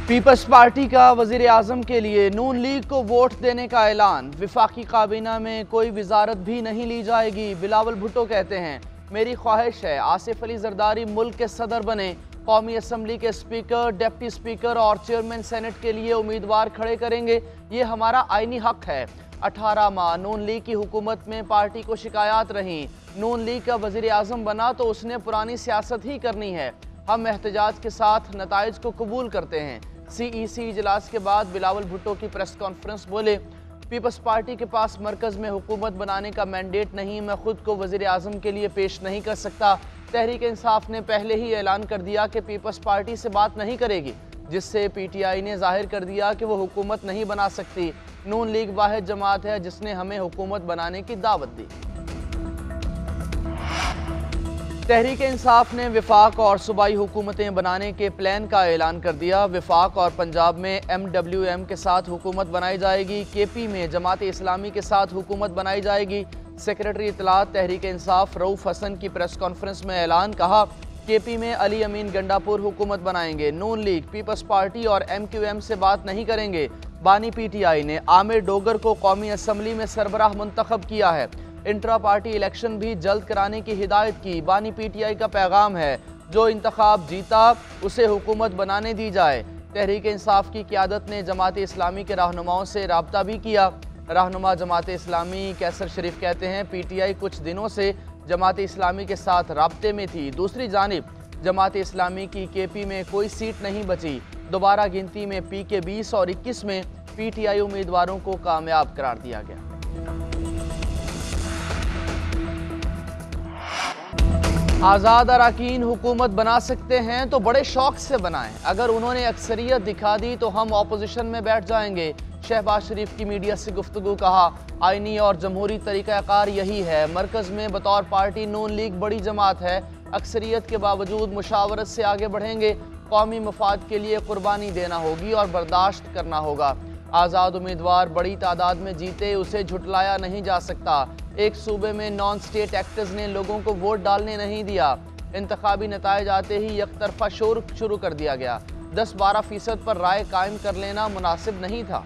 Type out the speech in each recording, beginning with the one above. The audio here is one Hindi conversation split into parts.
पीपल्स पार्टी का वज़ीर आज़म के लिए नून लीग को वोट देने का ऐलान। वफाकी काबीना में कोई वजारत भी नहीं ली जाएगी। बिलावल भुट्टो कहते हैं, मेरी ख्वाहिश है आसिफ अली जरदारी मुल्क के सदर बने। कौमी असम्बली के स्पीकर, डिप्टी स्पीकर और चेयरमैन सेनेट के लिए उम्मीदवार खड़े करेंगे। ये हमारा आईनी हक है। 18 माह नून लीग की हुकूमत में पार्टी को शिकायत रही। नून लीग का वज़ीर आज़म बना तो उसने पुरानी सियासत ही करनी है। हम एहतजाज के साथ नताइज को कबूल करते हैं। CEC इजलास के बाद बिलावल भुट्टो की प्रेस कॉन्फ्रेंस बोले, पीपल्स पार्टी के पास मरकज़ में हुकूमत बनाने का मैंडेट नहीं। मैं खुद को वज़ीर आज़म के लिए पेश नहीं कर सकता। तहरीक इंसाफ ने पहले ही ऐलान कर दिया कि पीपल्स पार्टी से बात नहीं करेगी, जिससे PTI ने जाहिर कर दिया कि वो हुकूमत नहीं बना सकती। नून लीग वाहिद जमात है जिसने हमें हुकूमत बनाने की दावत दी। तहरीक इंसाफ ने विफाक और सूबाई हुकूमतें बनाने के प्लान का ऐलान कर दिया। विफाक और पंजाब में MWM के साथ हुकूमत बनाई जाएगी। KP में जमात इस्लामी के साथ हुकूमत बनाई जाएगी। सेक्रेटरी इत्तलात तहरीक इंसाफ रऊफ हसन की प्रेस कॉन्फ्रेंस में ऐलान, कहा KP में अली अमीन गंडापुर हुकूमत बनाएंगे। नून लीग, पीपल्स पार्टी और MQM से बात नहीं करेंगे। बानी PTI ने आमिर डोगर को कौमी असम्बली में सरबराह मुंतखब किया है। इंट्रा पार्टी इलेक्शन भी जल्द कराने की हिदायत की। बानी PTI का पैगाम है, जो इंतखाब जीता उसे हुकूमत बनाने दी जाए। तहरीक इंसाफ की क़यादत ने जमात इस्लामी के रहनुमाओं से रब्ता भी किया। रहनुमा जमात इस्लामी कैसर शरीफ कहते हैं, PTI कुछ दिनों से जमात इस्लामी के साथ रब्ते में थी। दूसरी जानिब जमात इस्लामी की KP में कोई सीट नहीं बची। दोबारा गिनती में PK 20 और 21 में PTI उम्मीदवारों को कामयाब करार दिया गया। आज़ाद अरकान हुकूमत बना सकते हैं तो बड़े शौक से बनाएं। अगर उन्होंने अक्सरियत दिखा दी तो हम ऑपोजिशन में बैठ जाएंगे। शहबाज शरीफ की मीडिया से गुफ्तगू, कहा आईनी और जमहूरी तरीक़ाकार यही है। मरकज़ में बतौर पार्टी नून लीग बड़ी जमात है। अक्सरियत के बावजूद मुशावरत से आगे बढ़ेंगे। कौमी मफाद के लिए कुर्बानी देना होगी और बर्दाश्त करना होगा। आज़ाद उम्मीदवार बड़ी तादाद में जीते, उसे झुटलाया नहीं जा सकता। एक सूबे में नॉन स्टेट एक्टर्स ने लोगों को वोट डालने नहीं दिया। इंतखाबी नताइज आते ही यकतरफा शोर शुरू कर दिया गया। 10-12% पर राय कायम कर लेना मुनासिब नहीं था।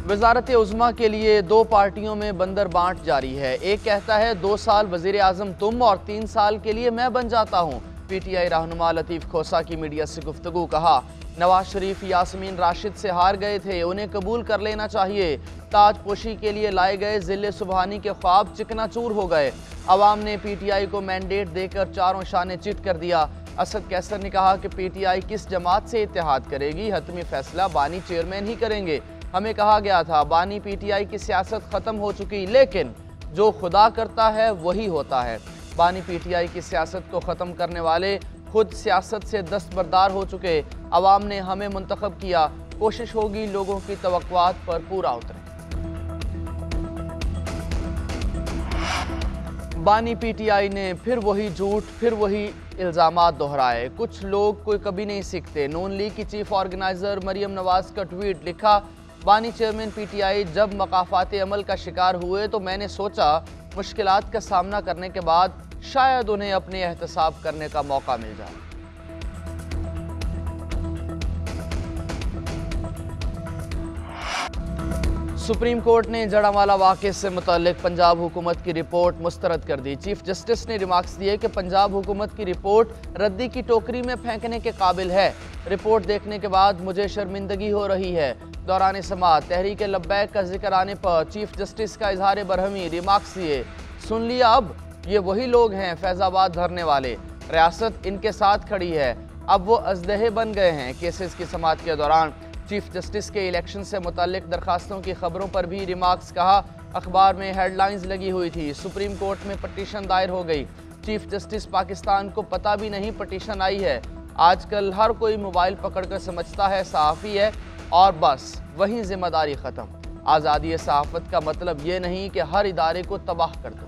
वज़ारत उज़्मा के लिए दो पार्टियों में बंदर बांट जारी है। एक कहता है 2 साल वज़ीर आज़म तुम और 3 साल के लिए मैं बन जाता हूँ। PTI रहनुमा लतीफ़ खोसा की मीडिया से गुफ्तगू, कहा नवाज शरीफ यास्मीन राशिद से हार गए थे, उन्हें कबूल कर लेना चाहिए। ताजपोशी के लिए लाए गए ज़िले सुबहानी के ख्वाब चिकनाचूर हो गए। अवाम ने PTI को मैंडेट देकर चारों शाने चिट कर दिया। असद कैसर ने कहा कि PTI किस जमात से इत्तेहाद करेगी, हतमी फैसला बानी चेयरमैन ही करेंगे। हमें कहा गया था बानी PTI की सियासत ख़त्म हो चुकी, लेकिन जो खुदा करता है वही होता है। बानी PTI की सियासत को ख़त्म करने वाले खुद सियासत से दस्तबरदार हो चुके। अवाम ने हमें मुंतखब किया। कोशिश होगी लोगों की तवक्कुआत पर पूरा उतरे। बानी PTI ने फिर वही झूठ, फिर वही इल्ज़ामात दोहराए। कुछ लोग कोई कभी नहीं सीखते। नून लीग की चीफ ऑर्गेनाइज़र मरियम नवाज का ट्वीट, लिखा बानी चेयरमैन PTI जब मकाफात अमल का शिकार हुए तो मैंने सोचा मुश्किलात का सामना करने के बाद शायद उन्हें अपने एहतसाब करने का मौका मिल जाए। सुप्रीम कोर्ट ने जड़ावाला वाक़े से मुताल्लिक पंजाब हुकूमत की रिपोर्ट मुस्तरद कर दी। चीफ जस्टिस ने रिमार्क्स दिए कि पंजाब हुकूमत की रिपोर्ट रद्दी की टोकरी में फेंकने के काबिल है। रिपोर्ट देखने के बाद मुझे शर्मिंदगी हो रही है। दौरान समाअत तहरीक लब्बैक का जिक्र आने पर चीफ जस्टिस का इजहार बरहमी, रिमार्क्स दिए, सुन लिया अब ये वही लोग हैं फैज़ाबाद धरने वाले, रियासत इनके साथ खड़ी है, अब वो अजदहे बन गए हैं। केसेस की समाअत के दौरान चीफ जस्टिस के इलेक्शन से मुताल्लिक दरखास्तों की खबरों पर भी रिमार्क्स, कहा अखबार में हेडलाइंस लगी हुई थी, सुप्रीम कोर्ट में पटिशन दायर हो गई। चीफ जस्टिस पाकिस्तान को पता भी नहीं पटिशन आई है। आजकल हर कोई मोबाइल पकड़कर समझता है सहाफ़ी है और बस वहीं जिम्मेदारी ख़त्म। आज़ादी सहाफ़त का मतलब ये नहीं कि हर इदारे को तबाह कर दो।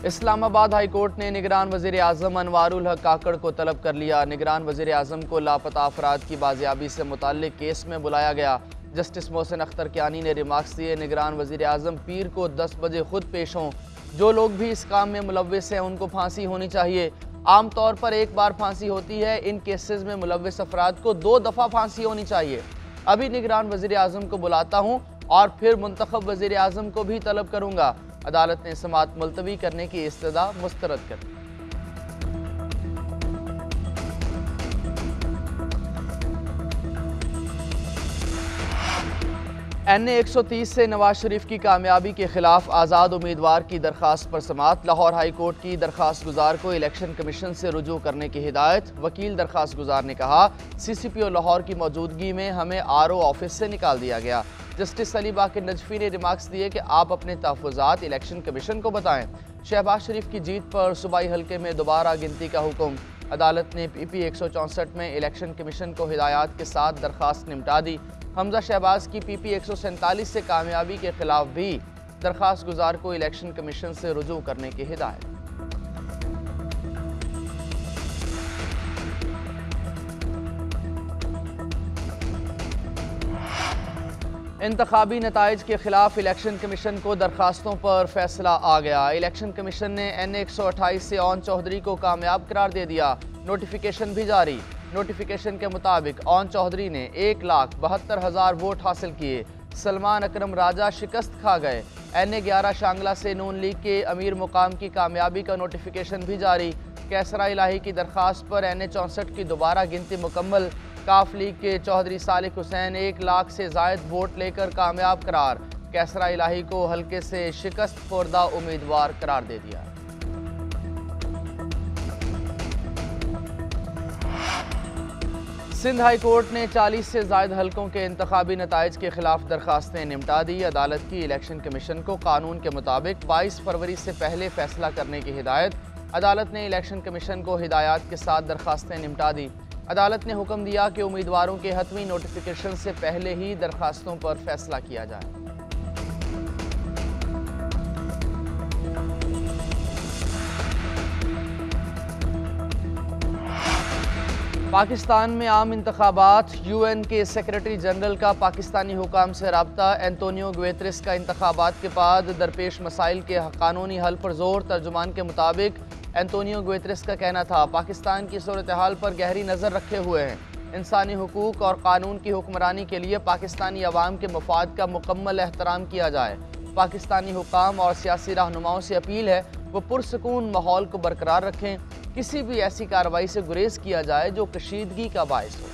इस्लामाबाद हाई कोर्ट ने निगरान वज़ीर आज़म अनवारुल हक काकड़ को तलब कर लिया। निगरान वज़ीर आज़म को लापता अफराद की बाजियाबी से मुताल्लिक केस में बुलाया गया। जस्टिस मोहसिन अख्तर कियानी ने रिमार्क्स दिए, निगरान वज़ीर आज़म पीर को 10 बजे खुद पेश हों। जो लोग भी इस काम में मुलव्विस हैं उनको फांसी होनी चाहिए। आमतौर पर एक बार फांसी होती है, इन केसेस में मुलव्विस अफराद को 2 दफ़ा फांसी होनी चाहिए। अभी निगरान वज़ीर आज़म को बुलाता हूँ और फिर मुंतखब वज़ीर आज़म को भी तलब करूँगा। अदालत ने समाअत मुलतवी करने की इस्तदा मुस्तरद कर दी। NA 130 से नवाज शरीफ की कामयाबी के खिलाफ आज़ाद उम्मीदवार की दरख्वास्त पर समाअत। लाहौर हाई कोर्ट की दरख्वास्त गुजार को इलेक्शन कमीशन से रुजू करने की हिदायत। वकील दरख्वास्त गुजार ने कहा, CCPO लाहौर की मौजूदगी में हमें RO ऑफिस से निकाल दिया गया। जस्टिस अली बाकर नजफी ने रिमार्क्स दिए कि आप अपने तहफ़्फ़ुज़ात इलेक्शन कमीशन को बताएं। शहबाज शरीफ की जीत पर सूबाई हल्के में दोबारा गिनती का हुक्म। अदालत ने PP 164 में इलेक्शन कमीशन को हिदायत के साथ दरख्वास्त निपटा दी। हमजा शहबाज की PP 147 से कामयाबी के खिलाफ भी दरख्वास्त गुजार को इलेक्शन कमीशन से रुजू करने की हिदायत। इंतखाबी नताइज के खिलाफ इलेक्शन कमीशन को दरखास्तों पर फैसला आ गया। इलेक्शन कमीशन ने NA 128 से ओन चौधरी को कामयाब करार दे दिया। नोटिफिकेशन भी जारी। नोटिफिकेशन के मुताबिक ओन चौधरी ने 1,72,000 वोट हासिल किए। सलमान अकरम राजा शिकस्त खा गए। NA 11 शांगला से नून लीग के अमीर मुकाम की कामयाबी का नोटिफिकेशन भी जारी। कैसरा इलाही की दरख्वास्त पर NA 64 की दोबारा गिनती मुकम्मल। काफ लीग के चौधरी सालिक हुसैन 1 लाख से जायद वोट लेकर कामयाब करार। कैसरा इलाही को हल्के से शिकस्त खुर्दा उम्मीदवार करार दे दिया। सिंध हाई कोर्ट ने 40 से जायद हलकों के इंतखाबी नताइज के खिलाफ दरखास्तें निपटा दी। अदालत की इलेक्शन कमीशन को कानून के मुताबिक 22 फरवरी से पहले फैसला करने की हिदायत। अदालत ने इलेक्शन कमीशन को हिदायत के साथ दरखास्तें निपटा दी। अदालत ने हुक्म दिया कि उम्मीदवारों के हतमी नोटिफिकेशन से पहले ही दरखास्तों पर फैसला किया जाए। पाकिस्तान में आम इंतखाबात। UN के सेक्रेटरी जनरल का पाकिस्तानी हुकाम से रब्ता। एंटोनियो गुतेरेस का इंतखाबात के बाद दरपेश मसाइल के कानूनी हल पर जोर। तर्जुमान के मुताबिक एंटोनियो गुतेरेस का कहना था, पाकिस्तान की सूरत हाल पर गहरी नज़र रखे हुए हैं। इंसानी हुकूक और कानून की हुक्मरानी के लिए पाकिस्तानी अवाम के मफाद का मुकम्मल एहतराम किया जाए। पाकिस्तानी हुकाम और सियासी रहनुमाओं से अपील है वो पुरसकून माहौल को बरकरार रखें। किसी भी ऐसी कार्रवाई से गुरेज किया जाए जो कशीदगी का बायस हो।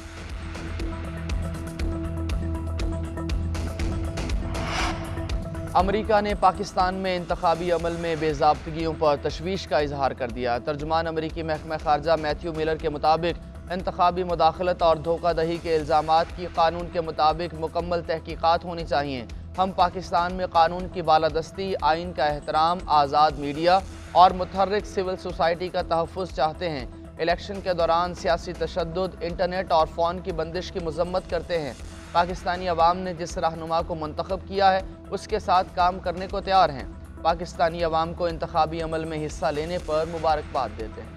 अमेरिका ने पाकिस्तान में इंतखाबी अमल में बेज़ाब्तगियों पर तशवीश का इजहार कर दिया। तर्जुमान अमेरिकी महकमा खारजा मैथ्यू मिलर के मुताबिक इंतखाबी मुदाखलत और धोखाधड़ी के इल्ज़ामात की कानून के मुताबिक मुकम्मल तहकीकात होनी चाहिए। हम पाकिस्तान में कानून की बालादस्ती, आइन का एहतराम, आज़ाद मीडिया और मुतहर्रिक सिविल सोसाइटी का तहफ़्फ़ुज़ चाहते हैं। इलेक्शन के दौरान सियासी तशद्दुद, इंटरनेट और फ़ोन की बंदिश की मज़म्मत करते हैं। पाकिस्तानी अवाम ने जिस रहनुमा को मुंतखब किया है उसके साथ काम करने को तैयार हैं। पाकिस्तानी अवाम को इंतखाबी अमल में हिस्सा लेने पर मुबारकबाद देते हैं।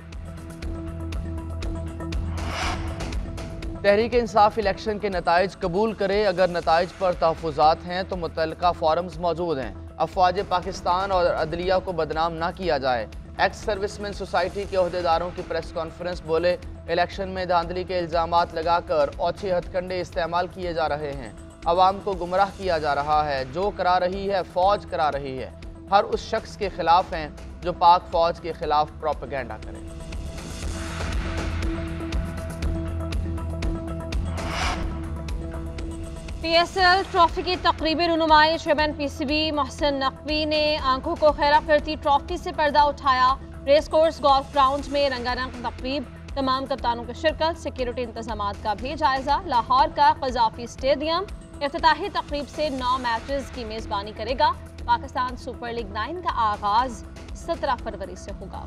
तहरीक इंसाफ इलेक्शन के नताइज कबूल करे। अगर नताइज पर तहफ़्फ़ुज़ात हैं तो मुतल्लिका फ़ोरम्स मौजूद हैं। अफ़वाज पाकिस्तान और अदलिया को बदनाम ना किया जाए। एक्स सर्विसमैन सोसाइटी के अहदेदारों की प्रेस कॉन्फ्रेंस बोले, इलेक्शन में धांधली के इल्ज़ामात लगाकर ओछे हथकंडे इस्तेमाल किए जा रहे हैं। अवाम को गुमराह किया जा रहा है। जो करा रही है फ़ौज करा रही है। हर उस शख्स के खिलाफ हैं जो पाक फ़ौज के खिलाफ प्रोपेगेंडा करे। PSL ट्रॉफी की तकरीबी नुमाइश। चेयरमैन PCB मोहसिन नकवी ने आंखों को खैरा करती ट्रॉफी से पर्दा उठाया। रेस कोर्स गोल्फ ग्राउंड में रंगारंग तकरीब। तमाम कप्तानों की शिरकत। सिक्योरिटी इंतजाम का भी जायजा। लाहौर का कज़ाफ़ी स्टेडियम इफ्तिताही तकरीब से 9 मैचेस की मेज़बानी करेगा। पाकिस्तान सुपर लीग 9 का आगाज़ 17 फरवरी से होगा।